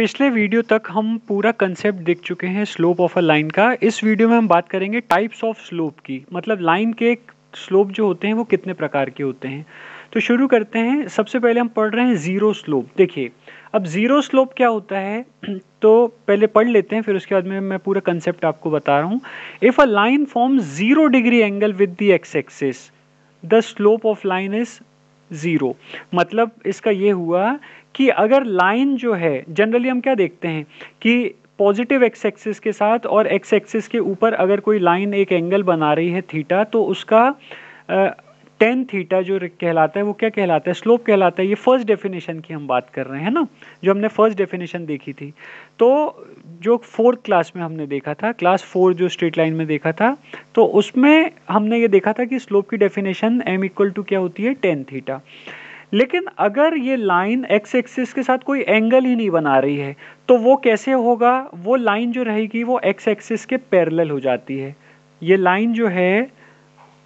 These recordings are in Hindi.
पिछले वीडियो तक हम पूरा कंसेप्ट देख चुके हैं स्लोप ऑफ अ लाइन का। इस वीडियो में हम बात करेंगे टाइप्स ऑफ स्लोप की, मतलब लाइन के स्लोप जो होते हैं वो कितने प्रकार के होते हैं। तो शुरू करते हैं। सबसे पहले हम पढ़ रहे हैं जीरो स्लोप। देखिए, अब जीरो स्लोप क्या होता है तो पहले पढ़ लेते हैं, फिर उसके बाद में मैं पूरा कंसेप्ट आपको बता रहा हूँ। If a line forms 0 degree angle with the x axis, the slope of line is zero. मतलब इसका ये हुआ कि अगर लाइन जो है, जनरली हम क्या देखते हैं कि पॉजिटिव एक्स एक्सिस के साथ और एक्स एक्सिस के ऊपर अगर कोई लाइन एक एंगल बना रही है थीटा, तो उसका टेन थीटा जो कहलाता है वो क्या कहलाता है, स्लोप कहलाता है। ये फर्स्ट डेफिनेशन की हम बात कर रहे हैं ना, जो हमने फर्स्ट डेफिनेशन देखी थी। तो जो फोर्थ क्लास में हमने देखा था, क्लास 4 जो स्ट्रेट लाइन में देखा था, तो उसमें हमने ये देखा था कि स्लोप की डेफिनेशन m इक्वल टू क्या होती है, टेन थीटा। लेकिन अगर ये लाइन एक्स एक्सिस के साथ कोई एंगल ही नहीं बना रही है तो वो कैसे होगा, वो लाइन जो रहेगी वो एक्स एक्सिस के पैरेलल हो जाती है। ये लाइन जो है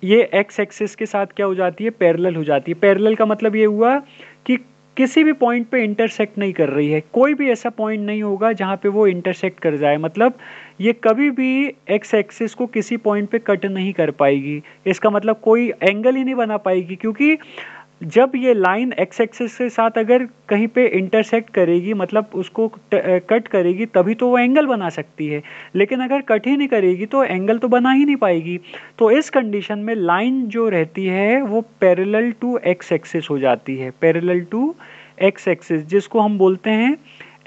ये एक्स एक्सिस के साथ क्या हो जाती है, पैरेलल हो जाती है। पैरेलल का मतलब ये हुआ कि किसी भी पॉइंट पे इंटरसेक्ट नहीं कर रही है, कोई भी ऐसा पॉइंट नहीं होगा जहां पे वो इंटरसेक्ट कर जाए। मतलब ये कभी भी एक्स एक्सिस को किसी पॉइंट पे कट नहीं कर पाएगी। इसका मतलब कोई एंगल ही नहीं बना पाएगी, क्योंकि जब ये लाइन एक्स एक्सिस के साथ अगर कहीं पे इंटरसेक्ट करेगी, मतलब उसको कट करेगी, तभी तो वो एंगल बना सकती है। लेकिन अगर कट ही नहीं करेगी तो एंगल तो बना ही नहीं पाएगी। तो इस कंडीशन में लाइन जो रहती है वो पैरेलल टू एक्स एक्सिस हो जाती है, पैरेलल टू एक्स एक्सिस, जिसको हम बोलते हैं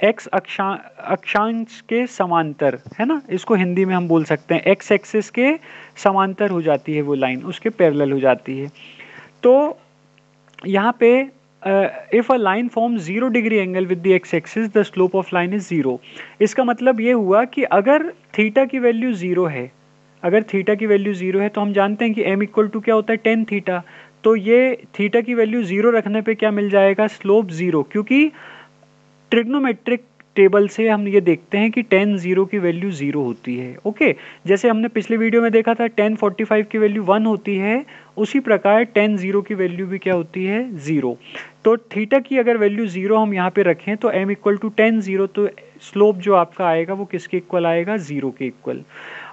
एक्स अक्षांश के समांतर, है ना। इसको हिंदी में हम बोल सकते हैं एक्स एक्सिस के समांतर हो जाती है वो लाइन, उसके पैरेलल हो जाती है। तो यहाँ पे if a line form 0 degree angle with the x axis, the slope of line is 0। इसका मतलब ये हुआ कि अगर थीटा की वैल्यू 0 है, अगर थीटा की वैल्यू 0 है तो हम जानते हैं कि m इक्वल टू क्या होता है, टेन थीटा। तो ये थीटा की वैल्यू 0 रखने पे क्या मिल जाएगा, स्लोप 0। क्योंकि ट्रिग्नोमेट्रिक टेबल से हम ये देखते हैं कि टेन 0 की वैल्यू 0 होती है। ओके, जैसे हमने पिछले वीडियो में देखा था टेन 45 की वैल्यू 1 होती है, उसी प्रकार टेन 0 की वैल्यू भी क्या होती है, 0। तो थीटा की अगर वैल्यू 0 हम यहाँ पे रखें तो m इक्वल टू टेन 0, तो स्लोप जो आपका आएगा वो किसके इक्वल आएगा, 0 के इक्वल।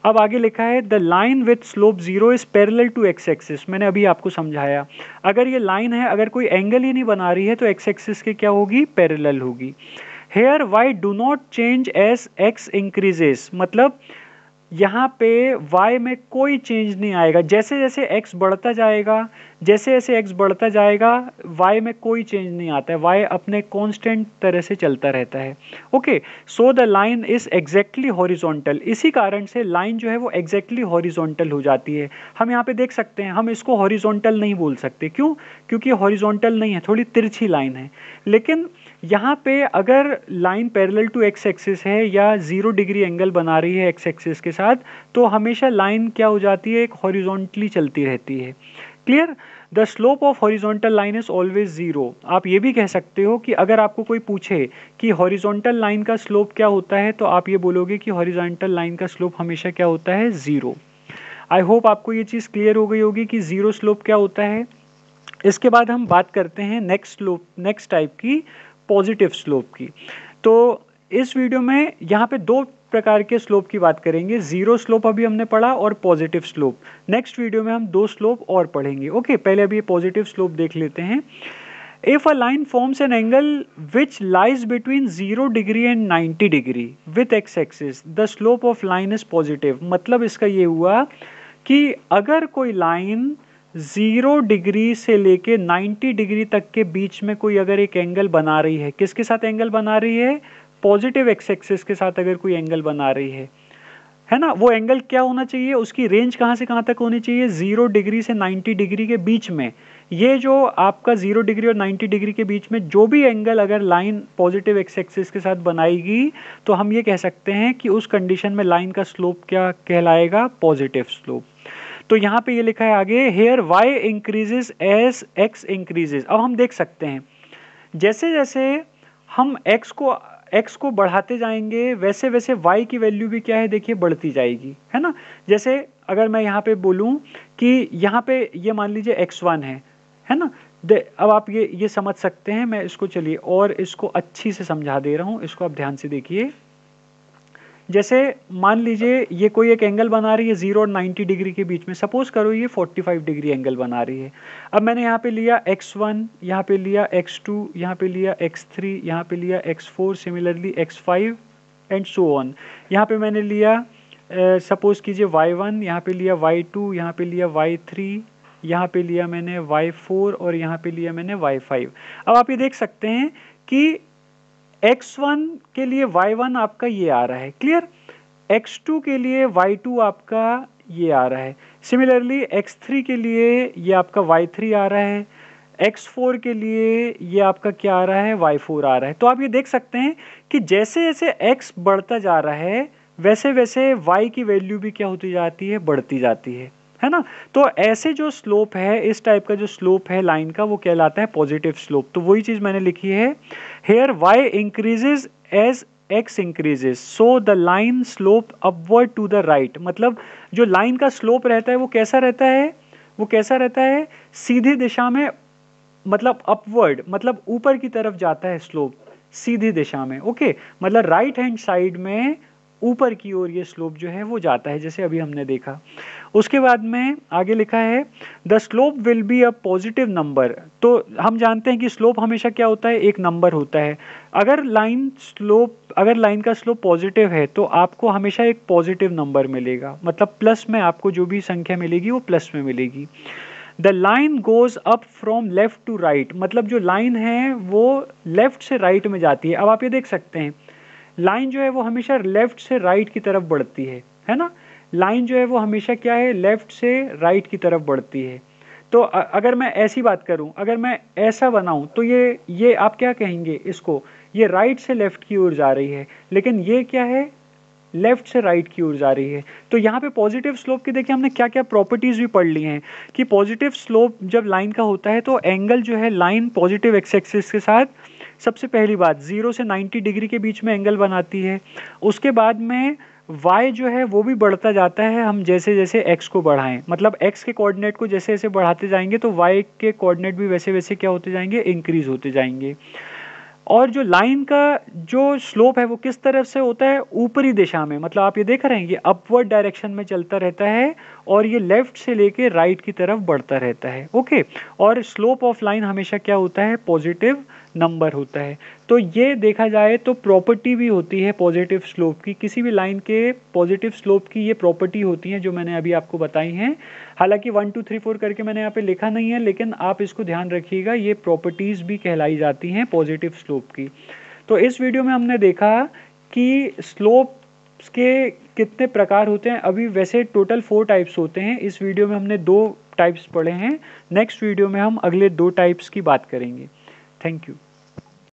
अब आगे लिखा है the line with slope 0 is parallel to X axis. मैंने अभी आपको समझाया, अगर ये लाइन है, अगर कोई एंगल ही नहीं बना रही है तो एक्स एक्सिस के क्या होगी, पैरेलल होगी। Here Y do not change as X increases, मतलब यहाँ पे y में कोई चेंज नहीं आएगा। जैसे जैसे x बढ़ता जाएगा, जैसे जैसे x बढ़ता जाएगा y में कोई चेंज नहीं आता है, y अपने कांस्टेंट तरह से चलता रहता है। Okay, so the line is exactly horizontal. इसी कारण से लाइन जो है वो एग्जैक्टली हॉरिजॉन्टल हो जाती है। हम यहाँ पे देख सकते हैं, हम इसको हॉरिजॉन्टल नहीं बोल सकते, क्यों, क्योंकि हॉरिजॉन्टल नहीं है, थोड़ी तिरछी लाइन है। लेकिन यहाँ पे अगर line parallel to X axis है या 0 डिग्री एंगल बना रही है एक्स एक्सिस के साथ, तो हमेशा लाइन क्या हो जाती है, एक हॉरिजॉन्टली चलती रहती है। Clear. The slope of horizontal line is always 0। आप ये भी कह सकते हो कि अगर आपको कोई पूछे कि हॉरिजॉन्टल लाइन का स्लोप क्या होता है, तो आप ये बोलोगे कि हॉरिजॉन्टल लाइन का स्लोप हमेशा क्या होता है, 0। आई होप आपको ये चीज़ क्लियर हो गई होगी कि 0 स्लोप क्या होता है। इसके बाद हम बात करते हैं नेक्स्ट स्लोप, नेक्स्ट टाइप की, पॉजिटिव स्लोप की। तो इस वीडियो में यहाँ पे दो प्रकार के स्लोप की बात करेंगे। जीरो स्लोप अभी हमने पढ़ा और पॉजिटिव स्लोप। नेक्स्ट वीडियो में हम दो स्लोप और पढ़ेंगे। ओके, पहले अभी पॉजिटिव स्लोप देख लेते हैं। If a line forms an angle which lies between 0 degree and 90 degree with x-axis, the slope of line is positive। मतलब इसका ये हुआ कि अगर कोई लाइन 0 डिग्री से लेके 90 डिग्री तक के बीच में कोई अगर एक एंगल बना रही है, किसके साथ एंगल बना रही है, पॉजिटिव एक्स एक्सिस के साथ अगर कोई एंगल बना रही है ना, वो एंगल क्या होना चाहिए, उसकी रेंज कहाँ से कहाँ तक होनी चाहिए, 0 डिग्री से 90 डिग्री के बीच में। ये जो आपका 0 डिग्री और 90 डिग्री के बीच में जो भी एंगल अगर लाइन पॉजिटिव एक्स एक्सिस के साथ बनाएगी, तो हम ये कह सकते हैं कि उस कंडीशन में लाइन का स्लोप क्या कहलाएगा, पॉजिटिव स्लोप। तो यहाँ पे ये लिखा है आगे, here y increases as x increases. अब हम देख सकते हैं जैसे जैसे हम x को बढ़ाते जाएंगे वैसे वैसे y की वैल्यू भी क्या है, देखिए बढ़ती जाएगी, है ना। जैसे अगर मैं यहाँ पे बोलूँ कि यहाँ पे ये मान लीजिए x1 है ना, अब आप ये समझ सकते हैं। मैं इसको चलिए और इसको अच्छी से समझा दे रहा हूँ, इसको आप ध्यान से देखिए। जैसे मान लीजिए ये कोई एक एंगल बना रही है 0 और 90 डिग्री के बीच में, सपोज करो ये 45 डिग्री एंगल बना रही है। अब मैंने यहाँ पे लिया x1, यहाँ पे लिया x2, यहाँ पे लिया x3, यहाँ पे लिया x4, similarly x5 and so on. यहाँ पे मैंने लिया सपोज कीजिए y1, यहाँ पे लिया y2, यहाँ पे लिया y3, यहाँ पे लिया मैंने y4 और यहाँ पे लिया मैंने y5। अब आप ये देख सकते हैं कि x1 के लिए y1 आपका ये आ रहा है, क्लियर। x2 के लिए y2 आपका ये आ रहा है, सिमिलरली x3 के लिए ये आपका y3 आ रहा है, x4 के लिए ये आपका क्या आ रहा है, y4 आ रहा है। तो आप ये देख सकते हैं कि जैसे जैसे x बढ़ता जा रहा है वैसे वैसे y की वैल्यू भी क्या होती जाती है, बढ़ती जाती है ना। तो ऐसे जो स्लोप है, इस टाइप का जो स्लोप है लाइन का, वो कहलाता है पॉजिटिव स्लोप। तो वही चीज मैंने लिखी है, here y increases as x increases so the line slope upward to the right. मतलब जो लाइन का स्लोप रहता है वो कैसा रहता है, वो कैसा रहता है, सीधी दिशा में, मतलब अपवर्ड, मतलब ऊपर की तरफ जाता है स्लोप, सीधी दिशा में। ओके, मतलब राइट हैंड साइड में ऊपर की ओर ये स्लोप जो है वो जाता है, जैसे अभी हमने देखा। उसके बाद में आगे लिखा है the slope will be a positive number. तो हम जानते हैं कि स्लोप हमेशा क्या होता है, एक नंबर होता है। अगर लाइन का स्लोप पॉजिटिव है तो आपको हमेशा एक पॉजिटिव नंबर मिलेगा, मतलब प्लस में आपको जो भी संख्या मिलेगी वो प्लस में मिलेगी। The line goes up from left to right, मतलब जो लाइन है वो लेफ्ट से राइट में जाती है। अब आप ये देख सकते हैं लाइन जो है वो हमेशा लेफ्ट से राइट की तरफ बढ़ती है ना। लाइन जो है वो हमेशा क्या है, लेफ्ट से राइट की तरफ बढ़ती है। तो अगर मैं ऐसी बात करूं, अगर मैं ऐसा बनाऊं तो ये आप क्या कहेंगे इसको, ये राइट से लेफ्ट की ओर जा रही है, लेकिन ये क्या है, लेफ्ट से राइट की ओर जा रही है। तो यहाँ पे पॉजिटिव स्लोप की देखिए हमने क्या क्या प्रॉपर्टीज भी पढ़ ली हैं कि पॉजिटिव स्लोप जब लाइन का होता है तो एंगल जो है लाइन पॉजिटिव एक्स एक्सिस के साथ, सबसे पहली बात 0 से 90 डिग्री के बीच में एंगल बनाती है। उसके बाद में y जो है वो भी बढ़ता जाता है, हम जैसे जैसे x को बढ़ाएं, मतलब x के कोऑर्डिनेट को जैसे जैसे बढ़ाते जाएंगे तो y के कोऑर्डिनेट भी वैसे वैसे क्या होते जाएंगे, इंक्रीज होते जाएंगे। और जो लाइन का जो स्लोप है वो किस तरफ से होता है, ऊपरी दिशा में, मतलब आप ये देख रहे हैं ये अपवर्ड डायरेक्शन में चलता रहता है और ये लेफ्ट से लेके राइट की तरफ बढ़ता रहता है। ओके, और स्लोप ऑफ लाइन हमेशा क्या होता है, पॉजिटिव नंबर होता है। तो ये देखा जाए तो प्रॉपर्टी भी होती है पॉजिटिव स्लोप की, किसी भी लाइन के पॉजिटिव स्लोप की ये प्रॉपर्टी होती है जो मैंने अभी आपको बताई हैं। हालांकि 1 2 3 4 करके मैंने यहाँ पे लिखा नहीं है, लेकिन आप इसको ध्यान रखिएगा, ये प्रॉपर्टीज भी कहलाई जाती हैं पॉजिटिव स्लोप की। तो इस वीडियो में हमने देखा कि स्लोप के कितने प्रकार होते हैं। अभी वैसे टोटल 4 टाइप्स होते हैं, इस वीडियो में हमने 2 टाइप्स पढ़े हैं। नेक्स्ट वीडियो में हम अगले 2 टाइप्स की बात करेंगे। Thank you.